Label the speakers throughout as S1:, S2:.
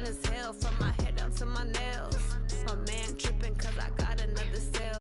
S1: fine as hell, from my head down to my nails. My man tripping cause I got another sale.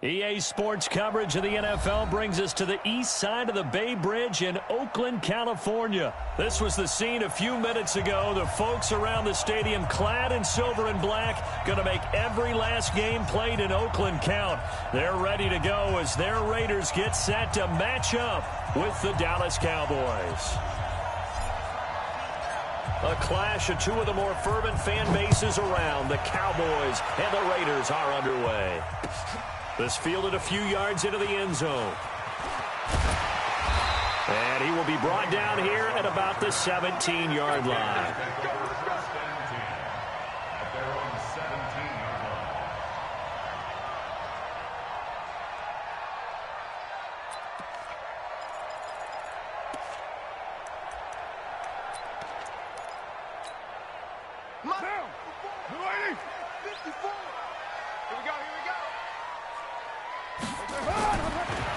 S2: EA Sports coverage of the NFL brings us to the east side of the Bay Bridge in Oakland, California. This was the scene a few minutes ago. The folks around the stadium clad in silver and black going to make every last game played in Oakland count. They're ready to go as their Raiders get set to match up with the Dallas Cowboys. A clash of two of the more fervent fan bases around. The Cowboys and the Raiders are underway. This fielded a few yards into the end zone. And he will be brought down here at about the 17-yard line.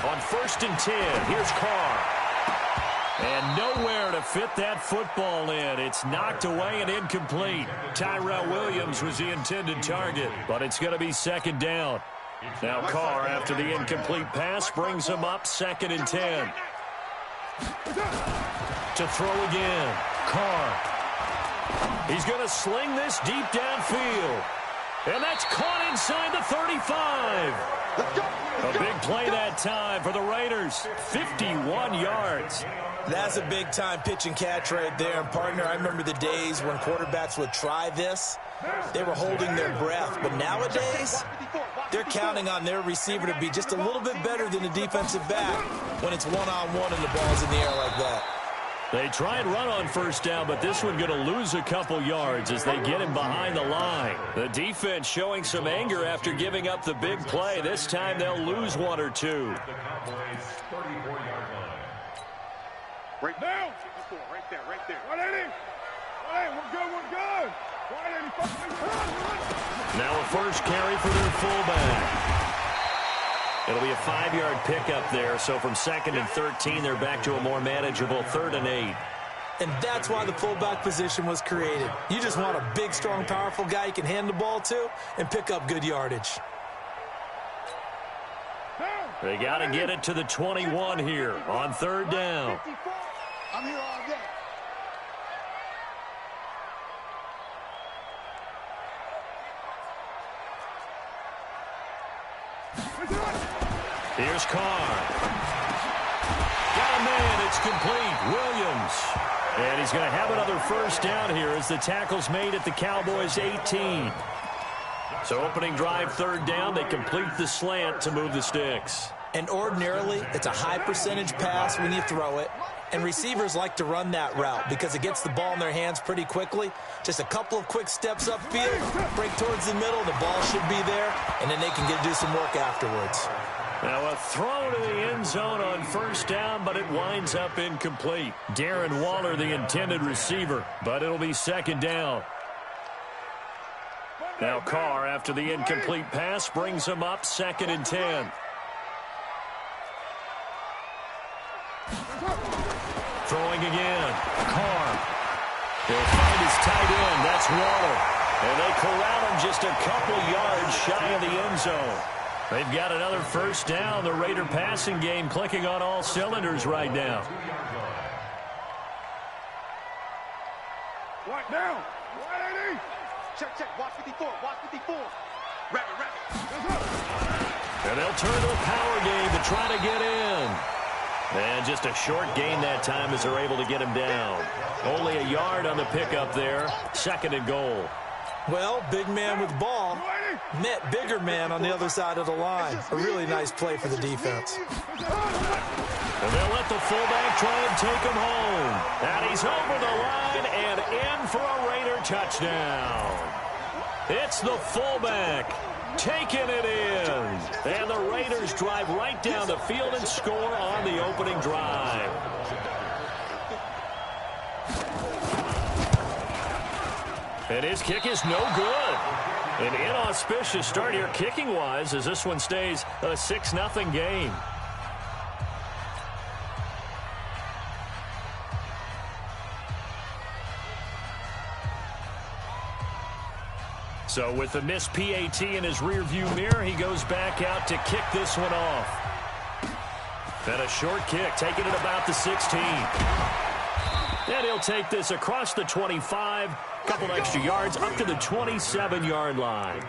S2: On 1st and 10, here's Carr. And nowhere to fit that football in. It's knocked away and incomplete. Tyrell Williams was the intended target, but it's going to be 2nd down. Now Carr, after the incomplete pass, brings him up 2nd and 10. To throw again, Carr. He's going to sling this deep downfield. And that's caught inside the 35. A big play that time for the Raiders. 51 yards.
S3: That's a big-time pitch and catch right there. And, partner, I remember the days when quarterbacks would try this. They were holding their breath. But nowadays, they're counting on their receiver to be just a little bit better than the defensive back when it's one-on-one and the ball's in the air like that.
S2: They try and run on 1st down, but this one going to lose a couple yards as they get him behind the line. The defense showing some anger after giving up the big play. This time they'll lose 1 or 2.
S4: Right now. Right there. 180. We're good. 180.
S2: Now a first carry for their fullback. It'll be a 5-yard pickup there, so from 2nd and 13, they're back to a more manageable 3rd and 8.
S3: And that's why the fullback position was created. You just want a big, strong, powerful guy you can hand the ball to and pick up good yardage.
S2: They got to get it to the 21 here on 3rd down.
S4: I'm here all day.
S2: Here's Carr. Got a man. It's complete. Williams. And he's going to have another 1st down here as the tackle's made at the Cowboys' 18. So opening drive 3rd down, they complete the slant to move the sticks.
S3: And ordinarily, it's a high percentage pass when you throw it. And receivers like to run that route because it gets the ball in their hands pretty quickly. Just a couple of quick steps upfield, break towards the middle, the ball should be there, and then they can do some work afterwards.
S2: Now a throw to the end zone on 1st down, but it winds up incomplete. Darren Waller, the intended receiver, but it'll be 2nd down. Now Carr, after the incomplete pass, brings him up 2nd and 10. Throwing again. Carr. He'll find his tight end. That's Waller. And they corral him just a couple yards shy of the end zone. They've got another first down. The Raider passing game clicking on all cylinders right now.
S4: Right down. 180.
S5: Check. Watch 54. Watch 54. Rabbit.
S2: And they'll turn to a power game to try to get in. And just a short gain that time as they're able to get him down. Only a yard on the pickup there. 2nd and goal.
S3: Well, big man with ball met bigger man on the other side of the line. A really nice play for the defense.
S2: And they'll let the fullback try and take him home. And he's over the line and in for a Raider touchdown. It's the fullback taking it in. And the Raiders drive right down the field and score on the opening drive. And his kick is no good. An inauspicious start here kicking-wise as this one stays a 6-0 game. So with the missed PAT in his rearview mirror, he goes back out to kick this one off. And a short kick, taking it about the 16. And he'll take this across the 25, couple extra yards, up to the 27-yard line.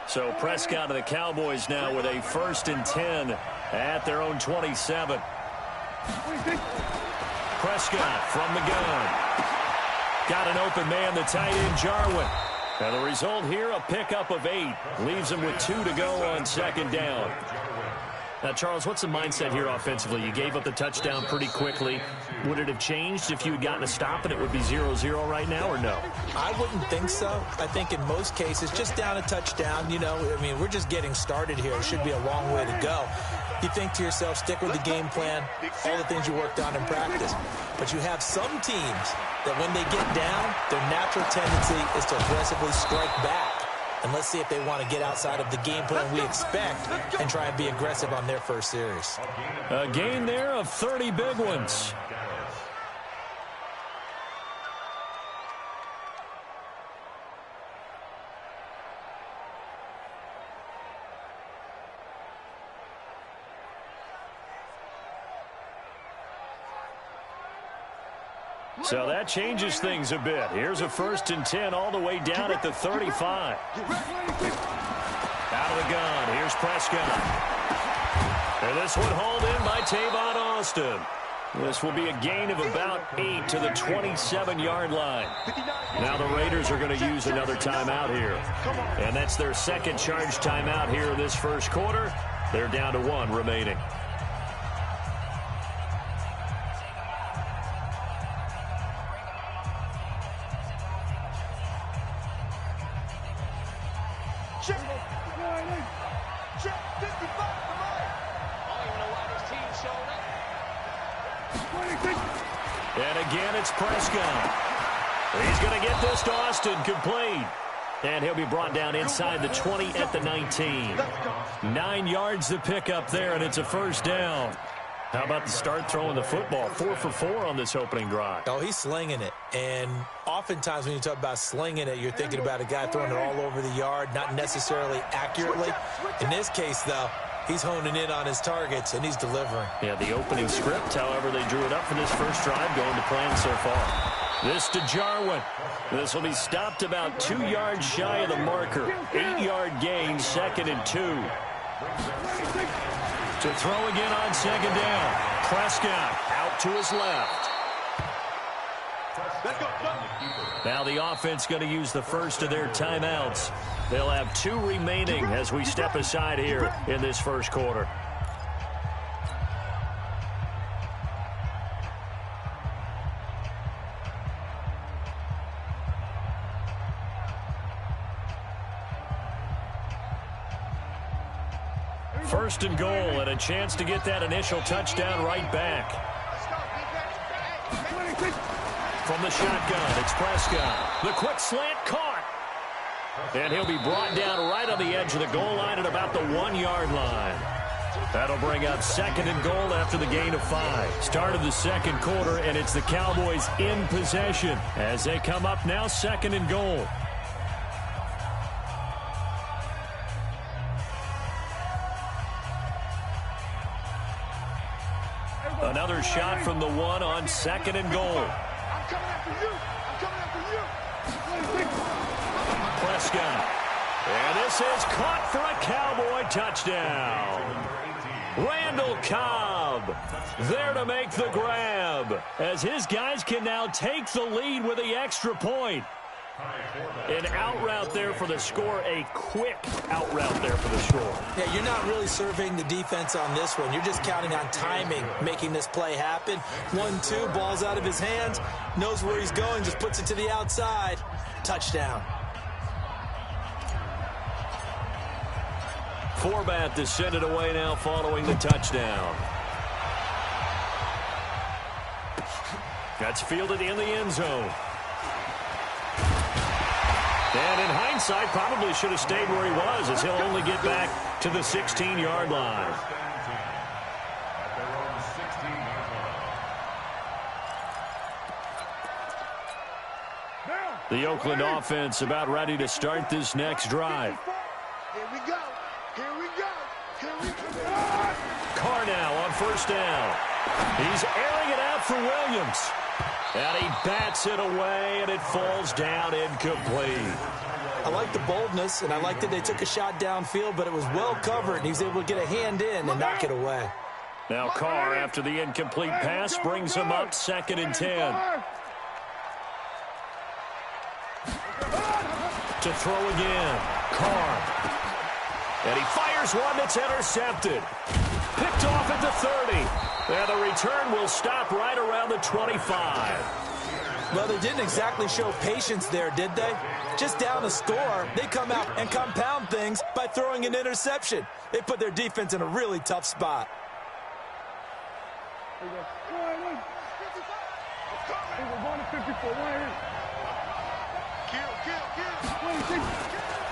S2: So Prescott and the Cowboys now with a 1st and 10 at their own 27. Prescott from the gun. Got an open man, the tight end, Jarwin. Now the result here, a pickup of 8. Leaves him with 2 to go on 2nd down. Now, Charles, what's the mindset here offensively? You gave up the touchdown pretty quickly. Would it have changed if you had gotten a stop and it would be 0-0 right now, or no?
S3: I wouldn't think so. I think in most cases, just down a touchdown, you know, I mean, we're just getting started here. It should be a long way to go. You think to yourself, stick with the game plan, all the things you worked on in practice. But you have some teams that when they get down, their natural tendency is to aggressively strike back. And let's see if they want to get outside of the game plan we expect and try and be aggressive on their first series.
S2: A gain there of 30 big ones. So that changes things a bit. Here's a 1st and 10 all the way down at the 35. Out of the gun. Here's Prescott. And this one hauled in by Tavon Austin. This will be a gain of about 8 to the 27-yard line. Now the Raiders are going to use another timeout here. And that's their 2nd charge timeout here in this 1st quarter. They're down to 1 remaining. And again, it's Prescott. He's going to get this to Austin complete. And he'll be brought down inside the 20 at the 19. 9 yards to pick up there, and it's a 1st down. How about the start throwing the football? 4 for 4 on this opening drive.
S3: Oh, he's slinging it. And oftentimes when you talk about slinging it, you're thinking about a guy throwing it all over the yard, not necessarily accurately. In this case, though, he's honing in on his targets, and he's delivering.
S2: Yeah, the opening script, however, they drew it up for this first drive, going to plan so far. This to Jarwin. This will be stopped about 2 yards shy of the marker. 8-yard gain, 2nd and 2. To throw again on 2nd down. Prescott out to his left. Now the offense going to use the first of their timeouts. They'll have 2 remaining as we step aside here in this 1st quarter. First and goal, and a chance to get that initial touchdown right back. From the shotgun, it's Prescott. The quick slant caught. And he'll be brought down right on the edge of the goal line at about the 1-yard line. That'll bring up 2nd and goal after the gain of 5. Start of the second quarter, and it's the Cowboys in possession as they come up now 2nd and goal. Another shot from the 1 on 2nd and goal.
S4: I'm coming after you. I'm coming after you.
S2: Prescott. And this is caught for a Cowboy touchdown. Randall Cobb there to make the grab as his guys can now take the lead with the extra point. An out route there for the score, a quick out route there for the score.
S3: Yeah, you're not really surveying the defense on this one. You're just counting on timing, making this play happen. 1-2, ball's out of his hands, knows where he's going, just puts it to the outside. Touchdown.
S2: Forbat to send it away now following the touchdown. That's fielded in the end zone. And in hindsight, probably should have stayed where he was as he'll only get back to the 16-yard line. The Oakland offense about ready to start this next drive.
S4: Here we go. Here we go. Here we go.
S2: Carr now on 1st down. He's airing it out for Williams. And he bats it away, and it falls down incomplete.
S3: I like the boldness, and I like that they took a shot downfield, but it was well covered, and he was able to get a hand in and knock it away.
S2: Now Carr, after the incomplete pass, brings him up 2nd and 10. To throw again. Carr. And he fires one that's intercepted. Picked off at the 30. And the return will stop right around the 25.
S3: Well, they didn't exactly show patience there, did they? Just down a score, they come out and compound things by throwing an interception. They put their defense in a really tough spot.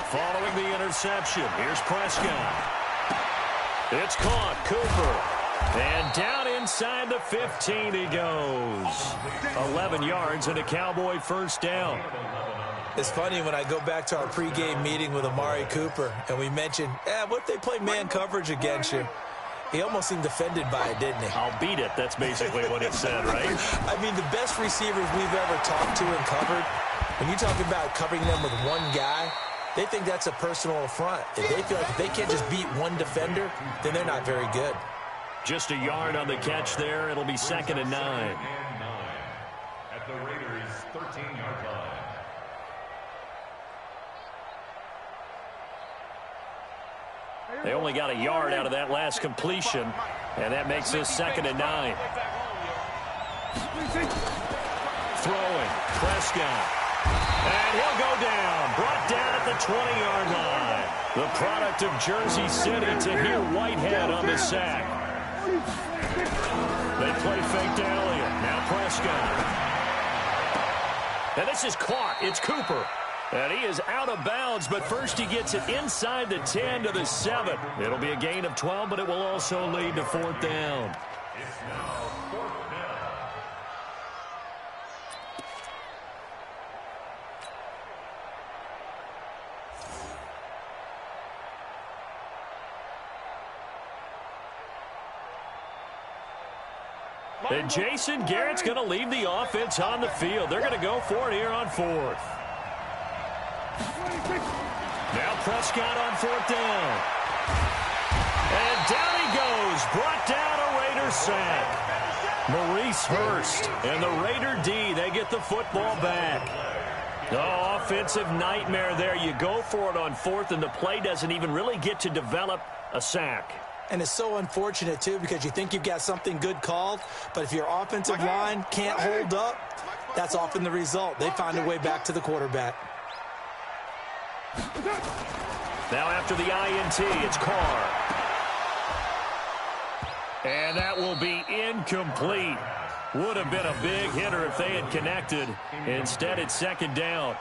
S2: Following the interception, here's Prescott. It's caught. Cooper. And down inside the 15 he goes. 11 yards and a Cowboy 1st down.
S3: It's funny when I go back to our pregame meeting with Amari Cooper and we mentioned, what if they play man coverage against you? He almost seemed offended by it, didn't he?
S2: I'll beat it. That's basically what he said, right?
S3: I mean, the best receivers we've ever talked to and covered, when you talk about covering them with one guy, they think that's a personal affront. If they feel like if they can't just beat one defender, then they're not very good.
S2: Just a yard on the catch there. It'll be 2nd and 9.
S6: At the Raiders' 13-yard line.
S2: They only got a yard out of that last completion, and that makes this 2nd and 9. Throwing, Prescott. And he'll go down, brought down at the 20-yard line. The product of Jersey City, Tahir Whitehead on the sack. They play fake to Elliott. Now Prescott. And this is caught. It's Cooper. And he is out of bounds, but first he gets it inside the 10 to the 7. It'll be a gain of 12, but it will also lead to 4th down.
S6: It's now 4th down.
S2: And Jason Garrett's going to leave the offense on the field. They're going to go for it here on 4th. Now Prescott on 4th down. And down he goes. Brought down a Raider sack. Maurice Hurst and the Raider D, they get the football back. Oh, offensive nightmare there. You go for it on 4th, and the play doesn't even really get to develop a sack.
S3: And it's so unfortunate, too, because you think you've got something good called, but if your offensive line can't hold up, that's often the result. They find a way back to the quarterback.
S2: Now after the INT, it's Carr. And that will be incomplete. Would have been a big hitter if they had connected. Instead, it's 2nd down.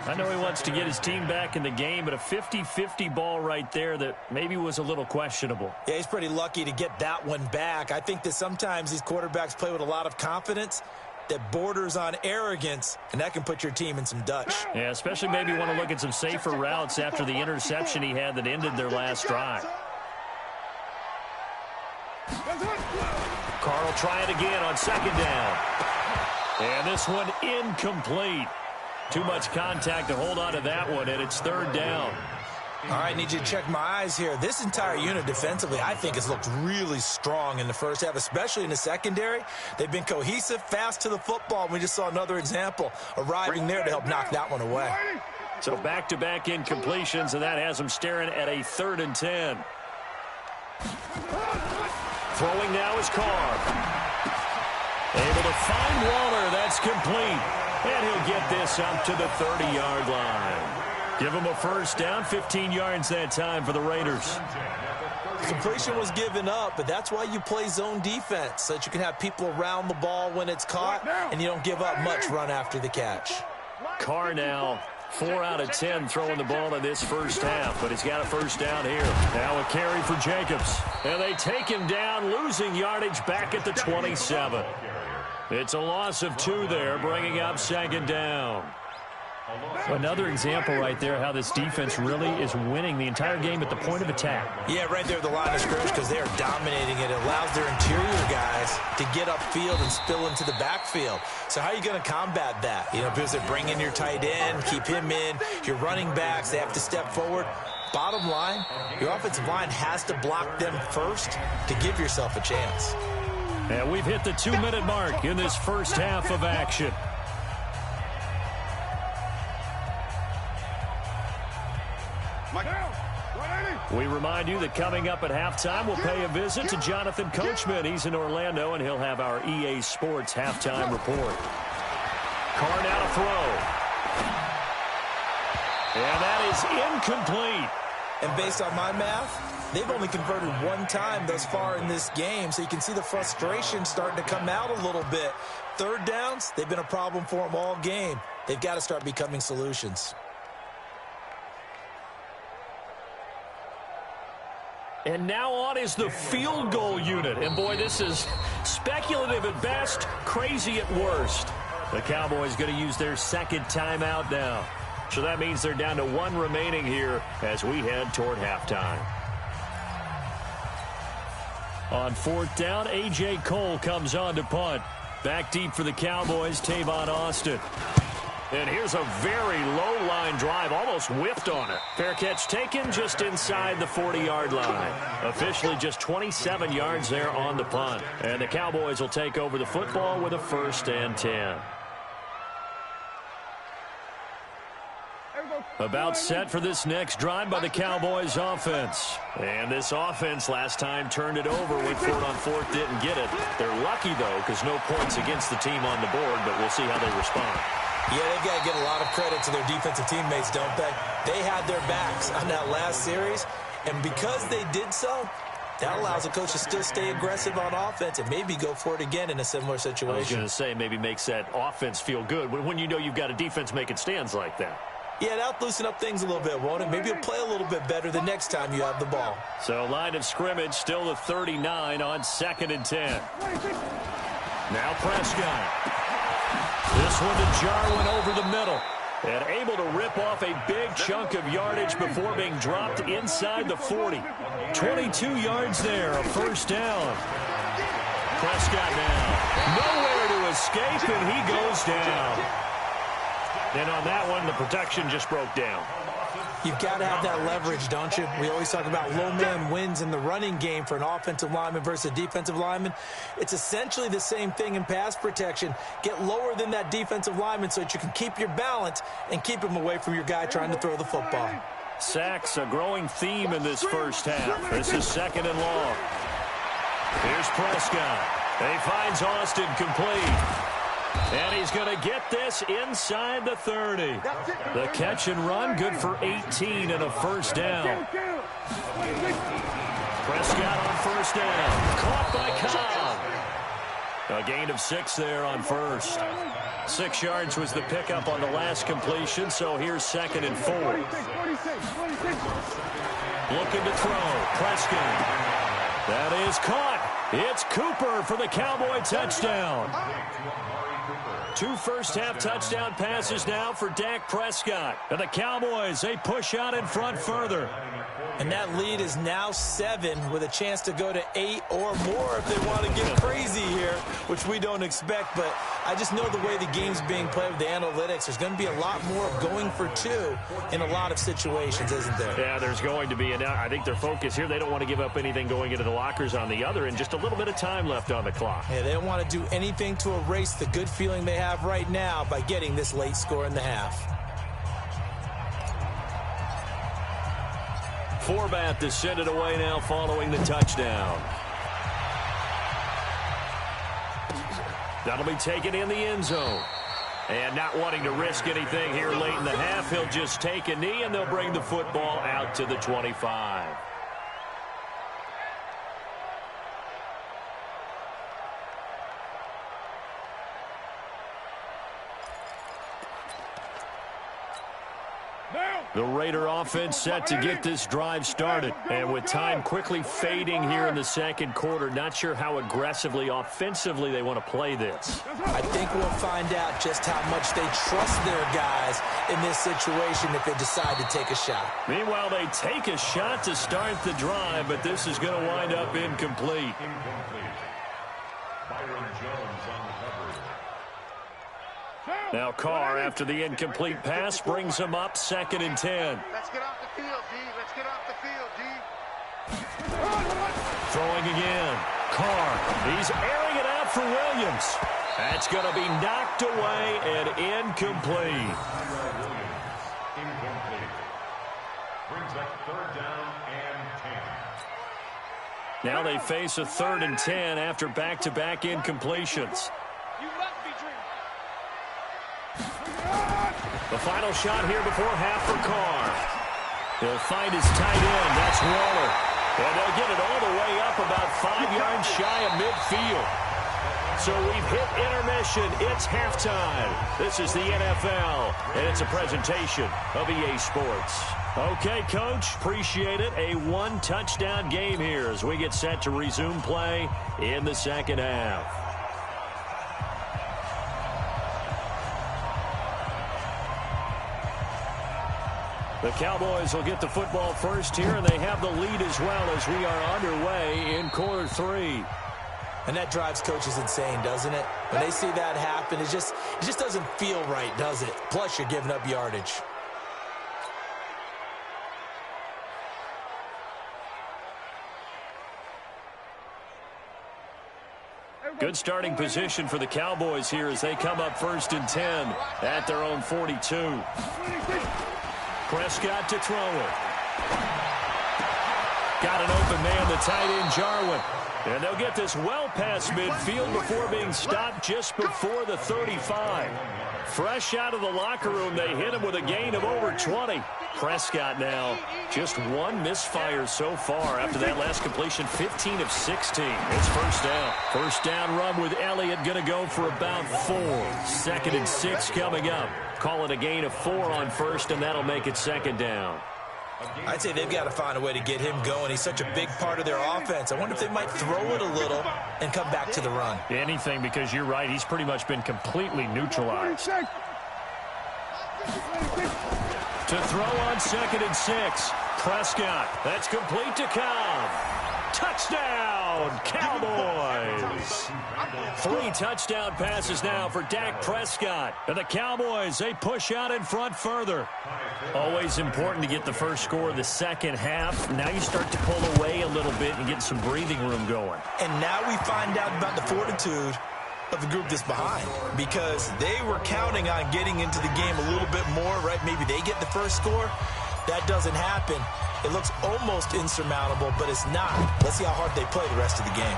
S2: I know he wants to get his team back in the game, but a 50-50 ball right there that maybe was a little questionable.
S3: Yeah, he's pretty lucky to get that one back. I think that sometimes these quarterbacks play with a lot of confidence that borders on arrogance, and that can put your team in some Dutch.
S2: Yeah, especially maybe want to look at some safer routes after the interception he had that ended their last drive. Carr will try it again on second down. And this one incomplete. Too much contact to hold on to that one, and it's third down.
S3: All right, need you to check my eyes here. This entire unit defensively, I think, has looked really strong in the first half, especially in the secondary. They've been cohesive, fast to the football. We just saw another example arriving there to help knock that one away.
S2: So back-to-back incompletions, and that has them staring at a 3rd and 10. Throwing now is Carr. Able to find Waller. That's complete. And he'll get this up to the 30-yard line. Give him a first down, 15 yards that time for the Raiders.
S3: Completion was given up, but that's why you play zone defense, so that you can have people around the ball when it's caught, and you don't give up much run after the catch.
S2: Carr now 4 out of 10 throwing the ball in this first half, but he's got a first down here. Now a carry for Jacobs. And they take him down, losing yardage back at the 27. It's a loss of 2 there, bringing up second down. Another example right there how this defense really is winning the entire game at the point of attack.
S3: Yeah, right there at the line of scrimmage, because they are dominating it. It allows their interior guys to get upfield and spill into the backfield. So how are you going to combat that? You know, because they bring in your tight end, keep him in. Your running backs, they have to step forward. Bottom line, your offensive line has to block them first to give yourself a chance.
S2: And we've hit the 2-minute mark in this first half of action. We remind you that coming up at halftime, we'll pay a visit to Jonathan Coachman. He's in Orlando, and he'll have our EA Sports halftime report. Carr now to throw. And that is incomplete.
S3: And based on my math, they've only converted 1 time thus far in this game, so you can see the frustration starting to come out a little bit. 3rd downs, they've been a problem for them all game. They've got to start becoming solutions.
S2: And now on is the field goal unit. And, boy, this is speculative at best, crazy at worst. The Cowboys going to use their 2nd timeout now. So that means they're down to 1 remaining here as we head toward halftime. On 4th down, A.J. Cole comes on to punt. Back deep for the Cowboys, Tavon Austin. And here's a very low-line drive, almost whiffed on it. Fair catch taken just inside the 40-yard line. Officially just 27 yards there on the punt. And the Cowboys will take over the football with a 1st and 10. About set for this next drive by the Cowboys offense. And this offense last time turned it over, went for it on 4th, didn't get it. They're lucky, though, because no points against the team on the board, but we'll see how they respond.
S3: Yeah, they've got to give a lot of credit to their defensive teammates, don't they? They had their backs on that last series, and because they did so, that allows the coach to still stay aggressive on offense and maybe go for it again in a similar situation.
S2: I was going to say maybe makes that offense feel good when you know you've got a defense making stands like that.
S3: Yeah, that'll loosen up things a little bit, won't it? Maybe you'll play a little bit better the next time you have the ball.
S2: So line of scrimmage still the 39 on 2nd and 10. Now Prescott. This one to Jarwin over the middle. And able to rip off a big chunk of yardage before being dropped inside the 40. 22 yards there, a 1st down. Prescott now. Nowhere to escape, and he goes down. And on that one, the protection just broke down.
S3: You've got to have that leverage, don't you? We always talk about low man wins in the running game for an offensive lineman versus a defensive lineman. It's essentially the same thing in pass protection. Get lower than that defensive lineman so that you can keep your balance and keep him away from your guy trying to throw the football.
S2: Sacks, a growing theme in this first half. This is 2nd and long. Here's Prescott. And he finds Austin complete. And he's going to get this inside the 30. The catch and run, good for 18 and a 1st down. Prescott on 1st down. Caught by Cobb. A gain of 6 there on 1st. 6 yards was the pickup on the last completion, so here's 2nd and 4.
S4: 46.
S2: Looking to throw. Prescott. That is caught. It's Cooper for the Cowboy touchdown. 2 first-half touchdown passes now for Dak Prescott. And the Cowboys, they push out in front further.
S3: And that lead is now 7 with a chance to go to 8 or more if they want to get crazy here, which we don't expect. But I just know the way the game's being played with the analytics, there's going to be a lot more of going for 2 in a lot of situations, isn't there?
S2: Yeah, there's going to be. And I think their focus here, they don't want to give up anything going into the lockers on the other, and just a little bit of time left on the clock.
S3: Yeah, they don't want to do anything to erase the good feeling they have right now by getting this late score in the half.
S2: Forbath to send it away now following the touchdown. That'll be taken in the end zone. And not wanting to risk anything here late in the half, he'll just take a knee, and they'll bring the football out to the 25. The Raider offense set to get this drive started. And with time quickly fading here in the second quarter, not sure how aggressively, offensively they want to play this.
S3: I think we'll find out just how much they trust their guys in this situation if they decide to take a shot.
S2: Meanwhile, they take a shot to start the drive, but this is going to wind up incomplete.
S6: Byron Jones on the coverage.
S2: Now Carr, after the incomplete pass, brings him up 2nd and 10.
S5: Let's get off the field, D. Let's get off the field, D.
S2: Throwing again. Carr, he's airing it out for Williams. That's going to be knocked away and incomplete.
S6: Incomplete. Brings up 3rd down and 10.
S2: Now they face a 3rd and 10 after back-to-back incompletions. The final shot here before half for Carr. He'll find his tight end. That's Waller. And they'll get it all the way up about 5 yards shy of midfield. So we've hit intermission. It's halftime. This is the NFL, and it's a presentation of EA Sports. Okay, Coach, appreciate it. A 1-touchdown game here as we get set to resume play in the second half. The Cowboys will get the football first here, and they have the lead as well as we are underway in quarter 3.
S3: And that drives coaches insane, doesn't it? When they see that happen, it just doesn't feel right, does it? Plus, you're giving up yardage.
S2: Good starting position for the Cowboys here as they come up 1st and 10 at their own 42. Prescott to throw it. Got an open man, the tight end, Jarwin. And they'll get this well past midfield before being stopped just before the 35. Fresh out of the locker room, they hit him with a gain of over 20. Prescott now just 1 misfire so far after that last completion, 15 of 16. It's first down. First down run with Elliott going to go for about 4. 2nd and 6 coming up. Call it a gain of 4 on first, and that'll make it 2nd down.
S3: I'd say they've got to find a way to get him going. He's such a big part of their offense. I wonder if they might throw it a little and come back to the run.
S2: Anything, because you're right. He's pretty much been completely neutralized. To throw on 2nd and 6. Prescott. That's complete to Cobb. Touchdown, Cowboys. 3 touchdown passes now for Dak Prescott. And the Cowboys, they push out in front further. Always important to get the first score of the second half. Now you start to pull away a little bit and get some breathing room going.
S3: And now we find out about the fortitude of the group that's behind, because they were counting on getting into the game a little bit more, right? Maybe they get the first score. That doesn't happen. It looks almost insurmountable, but it's not. Let's see how hard they play the rest of the game.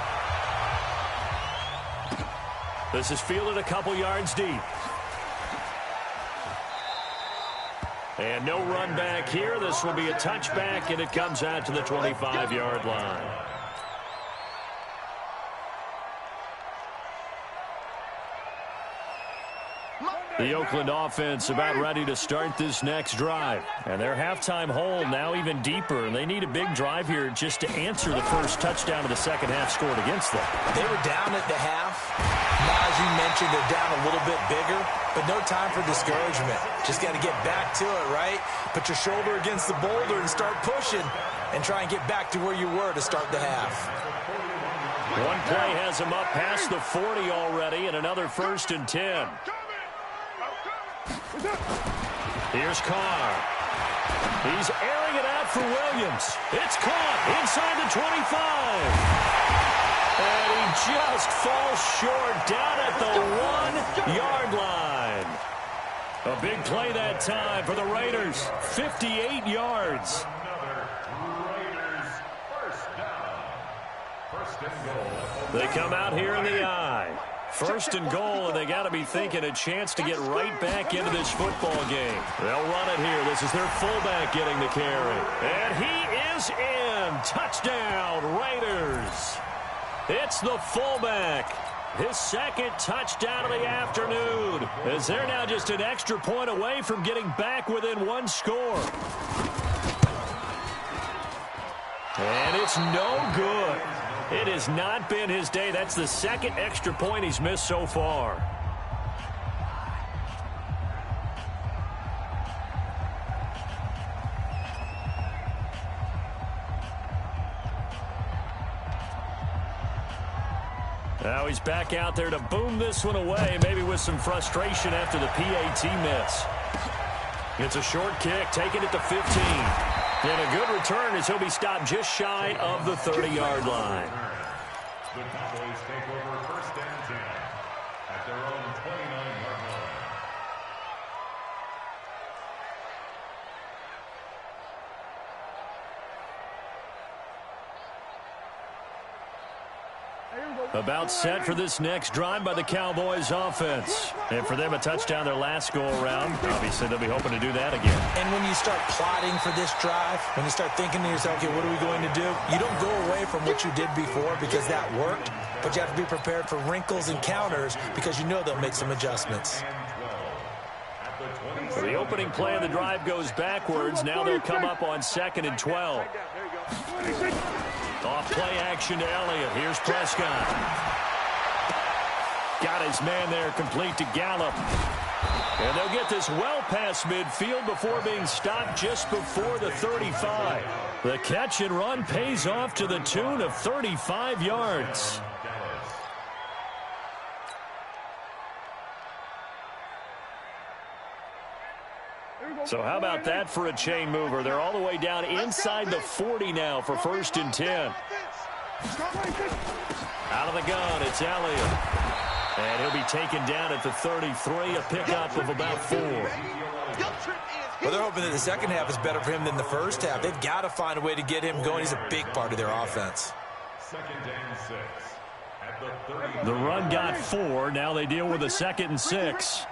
S2: This is fielded a couple yards deep. And no run back here. This will be a touchback, and it comes out to the 25-yard line. The Oakland offense about ready to start this next drive. And their halftime hole now even deeper. And they need a big drive here just to answer the first touchdown of the second half scored against them.
S3: They were down at the half. Now, as you mentioned, they're down a little bit bigger. But no time for discouragement. Just got to get back to it, right? Put your shoulder against the boulder and start pushing. And try and get back to where you were to start the half.
S2: One play has him up past the 40 already, and another 1st and 10. Here's Carr. He's airing it out for Williams. It's caught inside the 25. And he just falls short down at the 1-yard line. A big play that time for the Raiders. 58 yards. They come out here in the I. 1st and goal, and they got to be thinking a chance to get right back into this football game. They'll run it here. This is their fullback getting the carry. And he is in. Touchdown, Raiders. It's the fullback. His 2nd touchdown of the afternoon. As they're now just an extra point away from getting back within 1 score. And it's no good. It has not been his day. That's the 2nd extra point he's missed so far. Now he's back out there to boom this one away, maybe with some frustration after the PAT miss. It's a short kick, taken at the 15. And a good return as he'll be stopped just shy of the 30-yard line.
S6: The Cowboys take over 1st and 10 at their own 29-yard line.
S2: About set for this next drive by the Cowboys offense. And for them, a touchdown their last go-around. Obviously, they'll be hoping to do that again.
S3: And when you start plotting for this drive, when you start thinking to yourself, okay, what are we going to do? You don't go away from what you did before because that worked, but you have to be prepared for wrinkles and counters because you know they'll make some adjustments.
S2: So the opening play of the drive goes backwards. Now they'll come up on 2nd and 12. Off play action to Elliott. Here's Prescott. Got his man there complete to Gallup. And they'll get this well past midfield before being stopped just before the 35. The catch and run pays off to the tune of 35 yards. So how about that for a chain mover? They're all the way down inside the 40 now for 1st and 10. Out of the gun, it's Elliott. And he'll be taken down at the 33, a pickup of about 4.
S3: Well, they're hoping that the second half is better for him than the first half. They've got to find a way to get him going. He's a big part of their offense.
S6: 2nd and 6 at the 30.
S2: The run got 4. Now they deal with a 2nd and 6.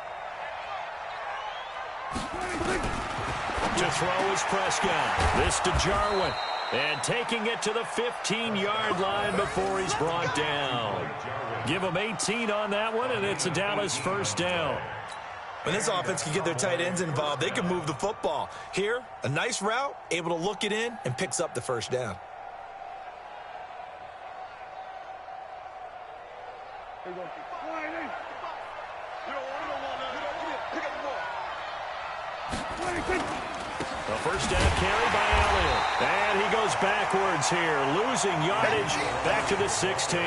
S2: To throw is Prescott. This to Jarwin. And taking it to the 15-yard line before he's brought down. Give him 18 on that one, and it's a Dallas 1st down.
S3: When this offense can get their tight ends involved, they can move the football. Here, a nice route, able to look it in, and picks up the 1st down.
S2: The 1st down carry by Elliott. And he goes backwards here, losing yardage back to the 16.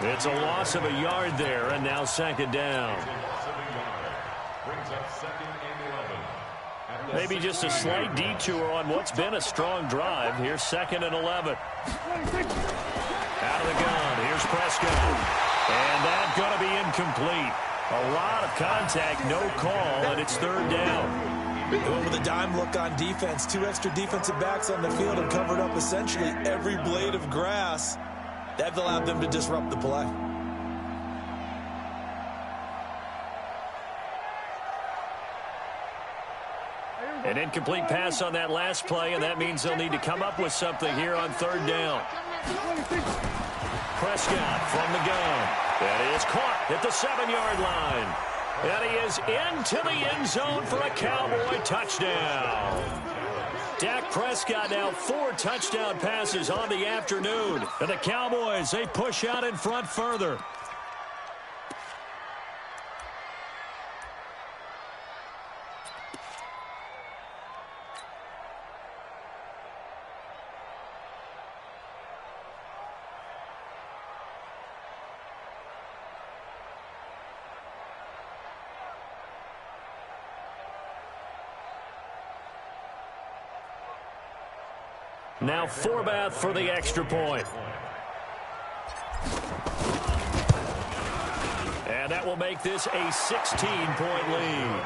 S2: It's a loss of a yard there, and now 2nd down. Maybe just a slight detour on what's been a strong drive. Here's 2nd and 11. Out of the gun, here's Prescott. And that's going to be incomplete. A lot of contact, no call, and it's 3rd down.
S3: Going with a dime look on defense. 2 extra defensive backs on the field and covered up essentially every blade of grass. That allowed them to disrupt the play.
S2: An incomplete pass on that last play, and that means they'll need to come up with something here on 3rd down. Prescott from the gun. That is caught at the 7-yard line. And he is into the end zone for a Cowboy touchdown. Dak Prescott now 4 touchdown passes on the afternoon. And the Cowboys, they push out in front further. Now Forbath for the extra point. And that will make this a 16-point lead.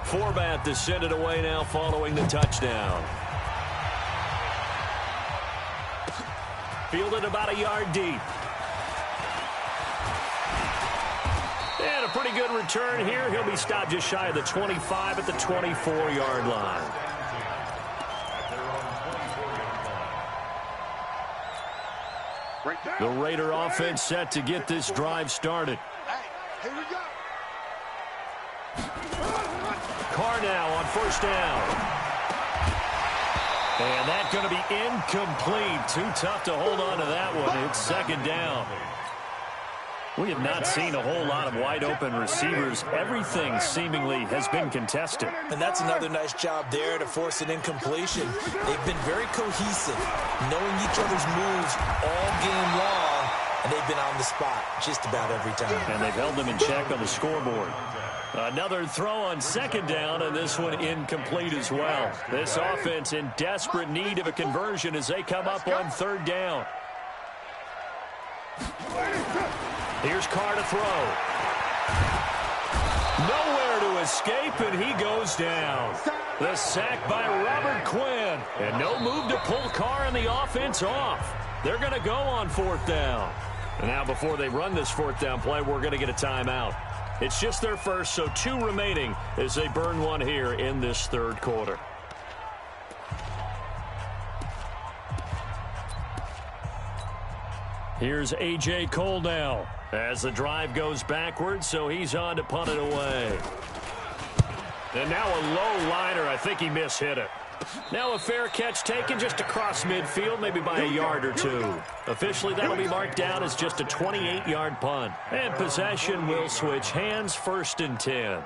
S2: Forbath to send it away now following the touchdown. Fielded about a yard deep. And a pretty good return here. He'll be stopped just shy of the 25 at the 24-yard line. The Raider offense set to get this drive started.
S4: Here we go.
S2: Carr now on first down. And that's going to be incomplete. Too tough to hold on to that one. It's second down. We have not seen a whole lot of wide-open receivers. Everything seemingly has been contested.
S3: And that's another nice job there to force an incompletion. They've been very cohesive, knowing each other's moves all game long, and they've been on the spot just about every time.
S2: And they've held them in check on the scoreboard. Another throw on second down, and this one incomplete as well. This offense in desperate need of a conversion as they come up on third down. Here's Carr to throw. Nowhere to escape, and he goes down. The sack by Robert Quinn. And no move to pull Carr and the offense off. They're going to go on fourth down. And now before they run this fourth down play, we're going to get a timeout. It's just their first, so 2 remaining as they burn one here in this third quarter. Here's A.J. Cole now as the drive goes backwards, so he's on to punt it away. And now a low liner. I think he mishit it. Now a fair catch taken just across midfield, maybe by a yard or 2. Officially, that'll be marked down as just a 28-yard punt. And possession will switch hands, 1st and 10.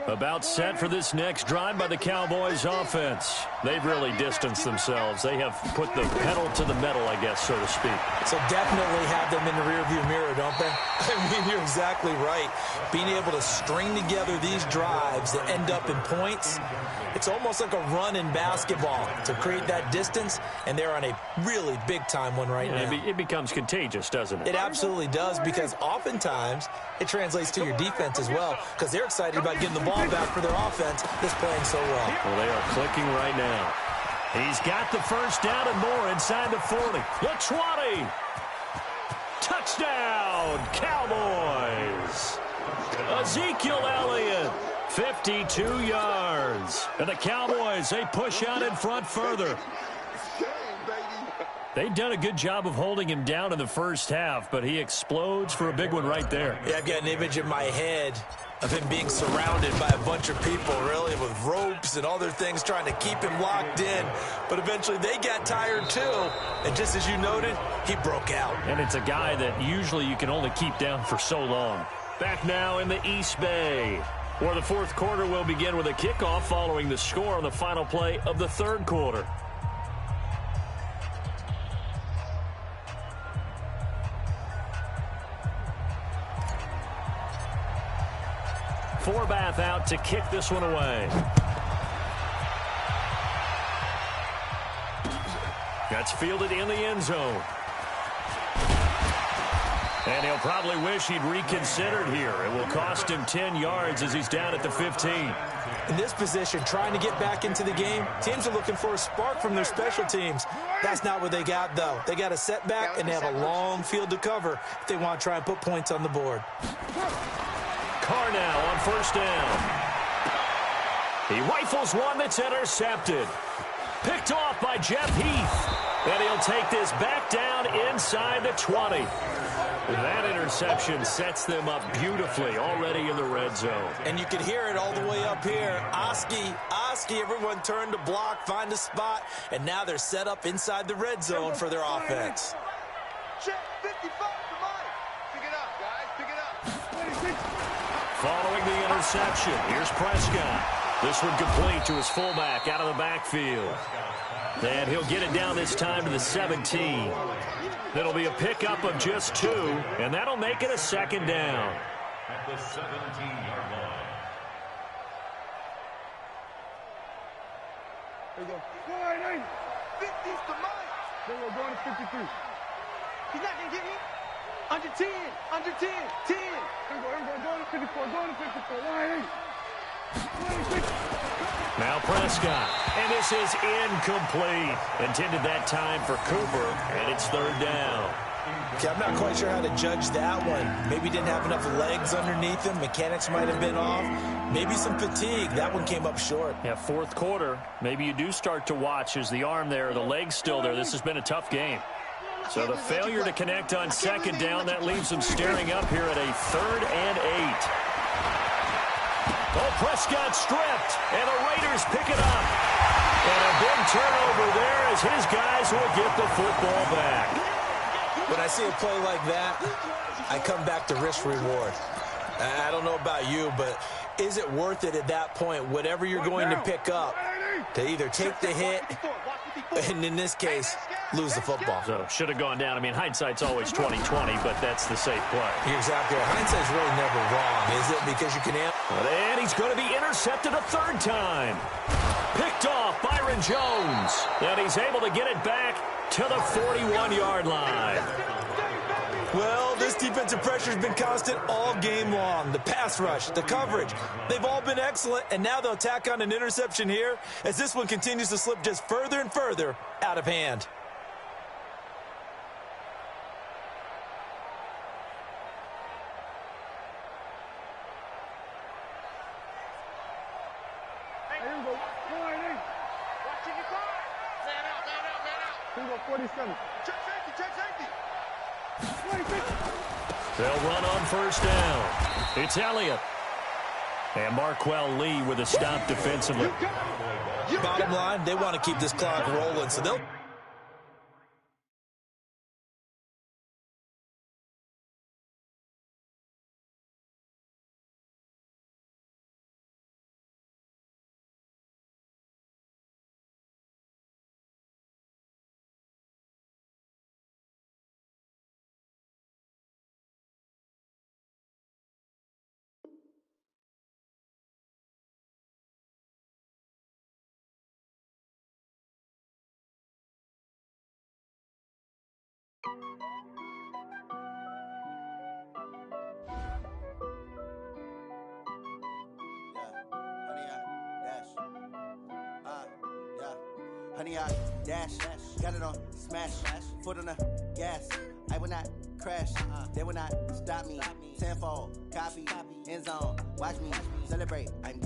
S2: About set for this next drive by the Cowboys offense. They've really distanced themselves. They have put the pedal to the metal, I guess, so to speak.
S3: So definitely have them in the rearview mirror, don't they? I mean, you're exactly right. Being able to string together these drives that end up in points, it's almost like a run in basketball to create that distance, and they're on a really big-time one right now.
S2: It becomes contagious, doesn't it?
S3: It absolutely does, because oftentimes it translates to your defense as well, because they're excited about getting the ball back for their offense that's playing so well.
S2: Well, they are clicking right now. He's got the first down and more inside the 40. The 20. Touchdown, Cowboys. Ezekiel Elliott, 52 yards. And the Cowboys, they push out in front further. They've done a good job of holding him down in the first half, but he explodes for a big one right there.
S3: Yeah, I've got an image in my head of him being surrounded by a bunch of people, really, with ropes and other things trying to keep him locked in. But eventually they got tired, too. And just as you noted, he broke out.
S2: And it's a guy that usually you can only keep down for so long. Back now in the East Bay, where the fourth quarter will begin with a kickoff following the score on the final play of the third quarter. Forbath out to kick this one away. That's fielded in the end zone. And he'll probably wish he'd reconsidered here. It will cost him 10 yards as he's down at the 15.
S3: In this position, trying to get back into the game, teams are looking for a spark from their special teams. That's not what they got, though. They got a setback, and they have a long field to cover if they want to try and put points on the board.
S2: Carr now on first down. He rifles one that's intercepted. Picked off by Jeff Heath. And he'll take this back down inside the 20. That interception sets them up beautifully already in the red zone.
S3: And you can hear it all the way up here. Oski, everyone turned to block, find a spot, and now they're set up inside the red zone for their offense.
S5: Check 55 to Mike. Pick it up, guys. Pick it up.
S2: Following the interception, here's Prescott. This one complete to his fullback out of the backfield. And he'll get it down this time to the 17. It'll be a pickup of just 2, and that'll make it a second down.
S6: At the 17-yard line.
S4: There you go. Go ahead,
S5: 50's to Mike.
S4: There you go, going to 53.
S5: He's not going to get me. Under 10. Under 10. 10.
S4: There you go, going to 54. Going to 54. Go ahead, 26.
S2: Now Prescott, and this is incomplete. Intended that time for Cooper, and it's third down.
S3: Okay, I'm not quite sure how to judge that one. Maybe didn't have enough legs underneath him. Mechanics might have been off. Maybe some fatigue. That one came up short.
S2: Yeah, fourth quarter. Maybe you do start to watch as the arm there, the leg's still there. This has been a tough game. So the failure to connect on second down, that leaves them staring up here at a 3rd and 8. Oh, Prescott stripped, and the Raiders pick it up. And a big turnover there as his guys will get the football back.
S3: When I see a play like that, I come back to risk reward. I don't know about you, but is it worth it at that point, whatever you're going to pick up, to either take the hit, and in this case, lose the football?
S2: So should have gone down. I mean, hindsight's always 20/20, but that's the safe play.
S3: You're exactly right. Hindsight's really never wrong, is it? Because you can...
S2: And he's going to be intercepted a 3rd time. Picked off Byron Jones. And he's able to get it back to the 41-yard line.
S3: Well, this defensive pressure has been constant all game long. The pass rush, the coverage, they've all been excellent, and now they'll tack on an interception here as this one continues to slip just further and further out of hand.
S4: There you go. Go ahead,
S5: Watching your car. Man out, man out, man out.
S4: There you go, 47.
S5: Check safety, check safety.
S4: 26.
S2: They'll run on first down. It's Elliott. And Marquell Lee with a stop defensively.
S3: Bottom line, they want to keep this clock rolling, so they'll...
S7: Honey, I dash, got it on smash, foot on the gas. I will not crash, they will not stop me. Tenfold, copy, end zone, watch me celebrate. I'm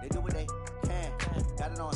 S7: they do what they can, got it on